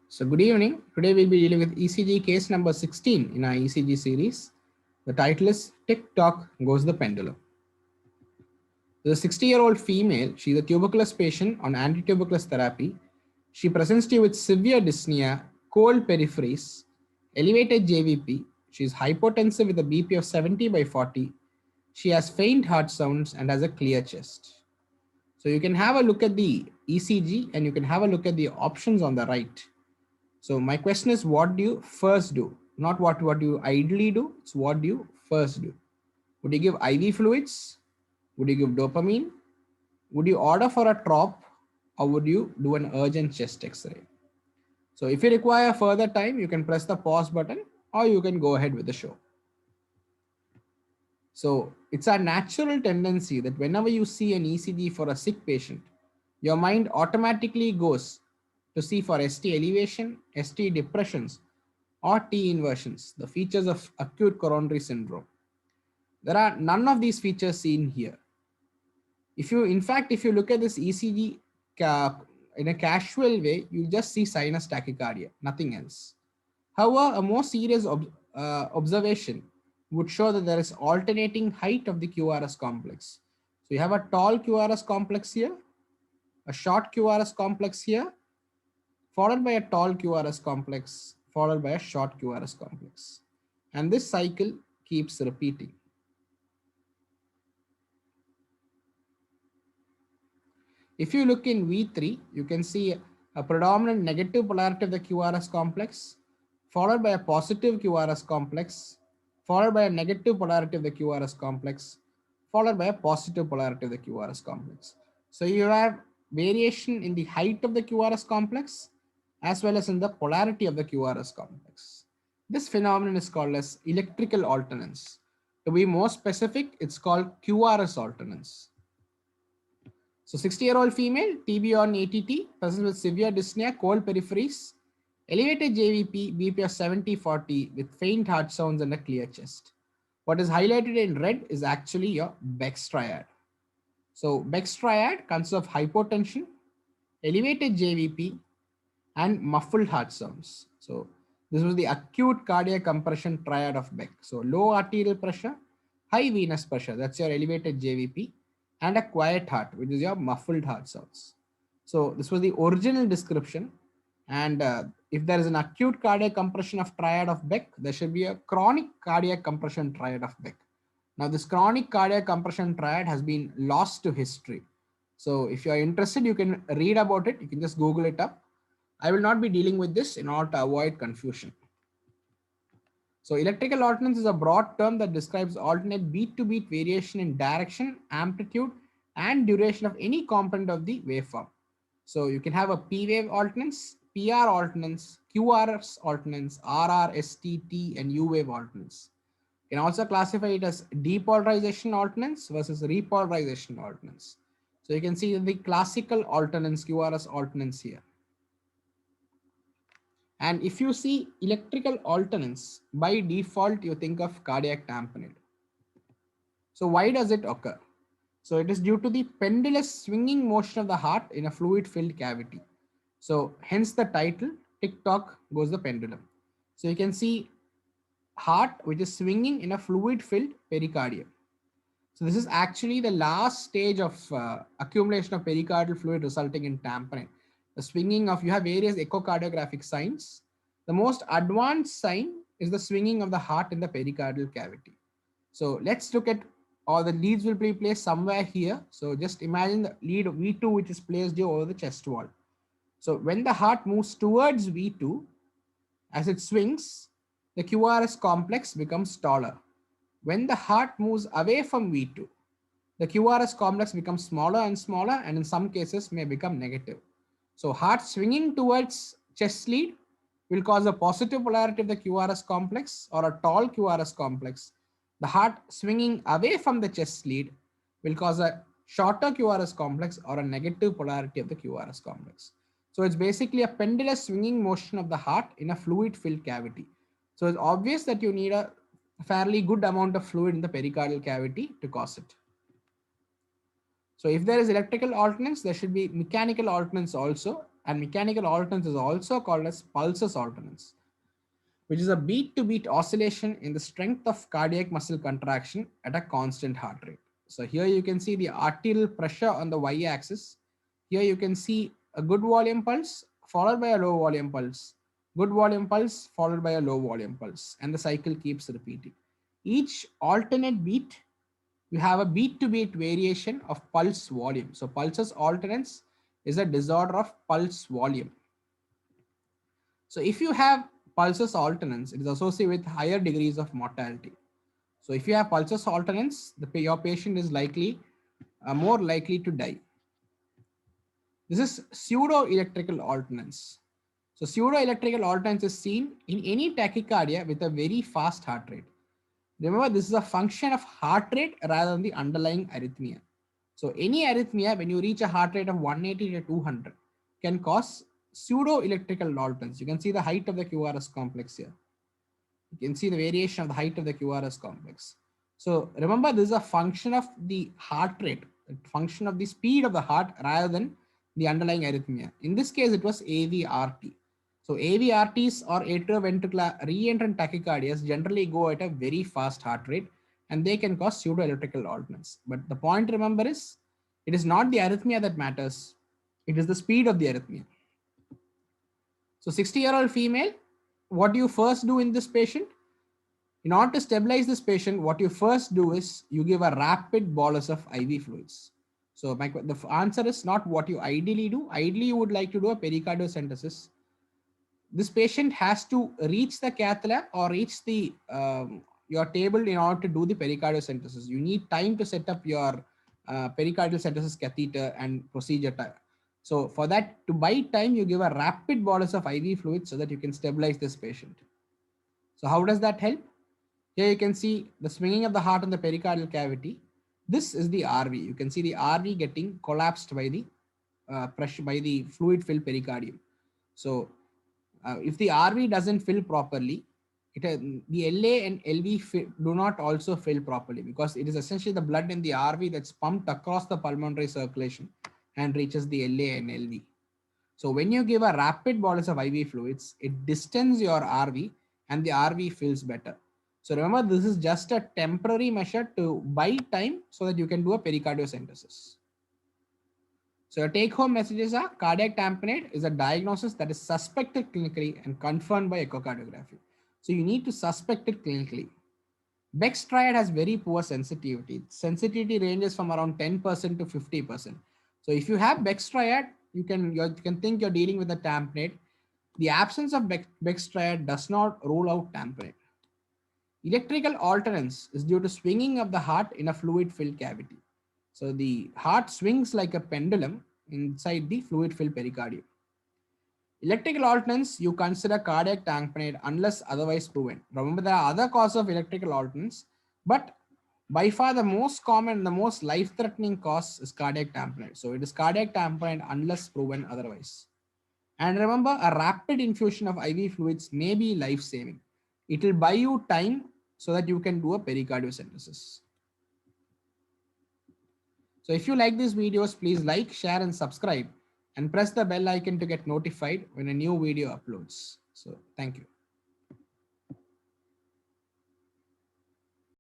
So good evening. Today we'll be dealing with ECG case number 16 in our ECG series. The title is Tick Tock Goes the Pendulum. The 60-year-old female, she's a tuberculosis patient on antituberculous therapy. She presents to you with severe dyspnea, cold peripheries, elevated JVP. She's hypotensive with a BP of 70/40. She has faint heart sounds and has a clear chest. So you can have a look at the ECG and you can have a look at the options on the right. So my question is, what do you first do? Not what do you ideally do, it's what do you first do? Would you give IV fluids? Would you give dopamine? Would you order for a trop, or would you do an urgent chest x-ray? So if you require further time, you can press the pause button or you can go ahead with the show. So it's a natural tendency that whenever you see an ECG for a sick patient, your mind automatically goes to see for ST elevation, ST depressions, or T inversions, the features of acute coronary syndrome. There are none of these features seen here. If you look at this ECG in a casual way, you just see sinus tachycardia, nothing else. However, a more serious observation would show that there is alternating height of the QRS complex. So you have a tall QRS complex here, a short QRS complex here, followed by a tall QRS complex, followed by a short QRS complex. And this cycle keeps repeating. If you look in V3, you can see a predominant negative polarity of the QRS complex, followed by a positive QRS complex, followed by a negative polarity of the QRS complex, followed by a positive polarity of the QRS complex. So you have variation in the height of the QRS complex as well as in the polarity of the QRS complex. This phenomenon is called as electrical alternance. To be more specific, it's called QRS alternance. So 60-year-old female, TB on ATT, person with severe dyspnea, cold peripheries, elevated JVP, BP of 70/40 with faint heart sounds and a clear chest. What is highlighted in red is actually your Beck's triad. So Beck's triad consists of hypotension, elevated JVP, and muffled heart sounds. So this was the acute cardiac compression triad of Beck. So low arterial pressure, high venous pressure, that's your elevated JVP, and a quiet heart, which is your muffled heart sounds. So this was the original description. And if there is an acute cardiac compression of triad of Beck, there should be a chronic cardiac compression triad of Beck. Now this chronic cardiac compression triad has been lost to history. So if you are interested, you can read about it. You can just Google it up. I will not be dealing with this in order to avoid confusion. So electrical alternance is a broad term that describes alternate beat-to-beat variation in direction, amplitude, and duration of any component of the waveform. So you can have a P wave alternance, PR alternance, QRS alternance, RR, ST, T, and U wave alternance. You can also classify it as depolarization alternance versus repolarization alternance. So you can see the classical alternance, QRS alternance here. And if you see electrical alternance, by default, you think of cardiac tamponade. So why does it occur? So it is due to the pendulous swinging motion of the heart in a fluid filled cavity. So hence the title, Tick Tock Goes the Pendulum. So you can see heart which is swinging in a fluid filled pericardium. So this is actually the last stage of accumulation of pericardial fluid resulting in tamponade. The swinging of, you have various echocardiographic signs. The most advanced sign is the swinging of the heart in the pericardial cavity. So let's look at, all the leads will be placed somewhere here. So just imagine the lead V2 which is placed here over the chest wall. So when the heart moves towards V2, as it swings, the QRS complex becomes taller. When the heart moves away from V2, the QRS complex becomes smaller and smaller, and in some cases may become negative. So heart swinging towards chest lead will cause a positive polarity of the QRS complex or a tall QRS complex. The heart swinging away from the chest lead will cause a shorter QRS complex or a negative polarity of the QRS complex. So it's basically a pendulous swinging motion of the heart in a fluid filled cavity. So it's obvious that you need a fairly good amount of fluid in the pericardial cavity to cause it. So if there is electrical alternance, there should be mechanical alternance also. and mechanical alternance is also called as pulsus alternance, which is a beat to beat oscillation in the strength of cardiac muscle contraction at a constant heart rate. So here you can see the arterial pressure on the y axis. Here you can see a good volume pulse followed by a low volume pulse, good volume pulse followed by a low volume pulse, and the cycle keeps repeating. Each alternate beat, you have a beat to beat variation of pulse volume. So pulsus alternans is a disorder of pulse volume. So if you have pulsus alternans, it is associated with higher degrees of mortality. So if you have pulsus alternans, your patient is more likely to die. This is pseudo-electrical alternance. So pseudo-electrical alternance is seen in any tachycardia with a very fast heart rate. Remember, this is a function of heart rate rather than the underlying arrhythmia. So any arrhythmia, when you reach a heart rate of 180 to 200, can cause pseudo-electrical alternance. You can see the height of the QRS complex here. You can see the variation of the height of the QRS complex. So remember, this is a function of the heart rate, a function of the speed of the heart rather than the underlying arrhythmia. In this case, it was AVRT. So AVRTs or atrioventricular reentrant tachycardias generally go at a very fast heart rate and they can cause pseudo-electrical alternance. But the point to remember is, it is not the arrhythmia that matters. It is the speed of the arrhythmia. So 60-year-old female, what do you first do in this patient? In order to stabilize this patient, what you first do is you give a rapid bolus of IV fluids. So the answer is not what you ideally do. Ideally, you would like to do a pericardiocentesis. This patient has to reach the cath lab or reach the your table in order to do the pericardiocentesis. You need time to set up your pericardial centesis catheter and procedure time. So for that, to buy time, you give a rapid bolus of IV fluid so that you can stabilize this patient. So how does that help? Here you can see the swinging of the heart in the pericardial cavity. This is the RV. You can see the RV getting collapsed by the pressure, by the fluid filled pericardium. So if the RV doesn't fill properly, the LA and LV do not also fill properly, because it is essentially the blood in the RV that's pumped across the pulmonary circulation and reaches the LA and LV. So when you give a rapid bolus of IV fluids, it distends your RV and the RV fills better. So remember, this is just a temporary measure to buy time so that you can do a pericardiocentesis. So your take-home messages are: cardiac tamponade is a diagnosis that is suspected clinically and confirmed by echocardiography. So you need to suspect it clinically. Beck's triad has very poor sensitivity. Sensitivity ranges from around 10% to 50%. So if you have Beck's triad, you can think you're dealing with a tamponade. The absence of Beck's triad does not rule out tamponade. Electrical alternance is due to swinging of the heart in a fluid-filled cavity. So the heart swings like a pendulum inside the fluid-filled pericardium. Electrical alternance, you consider cardiac tamponade unless otherwise proven. Remember, there are other causes of electrical alternance, but by far the most common, the most life-threatening cause is cardiac tamponade. So it is cardiac tamponade unless proven otherwise. And remember, a rapid infusion of IV fluids may be life-saving. It will buy you time so that you can do a pericardiocentesis. So if you like these videos, please like, share, and subscribe, and press the bell icon to get notified when a new video uploads. So thank you.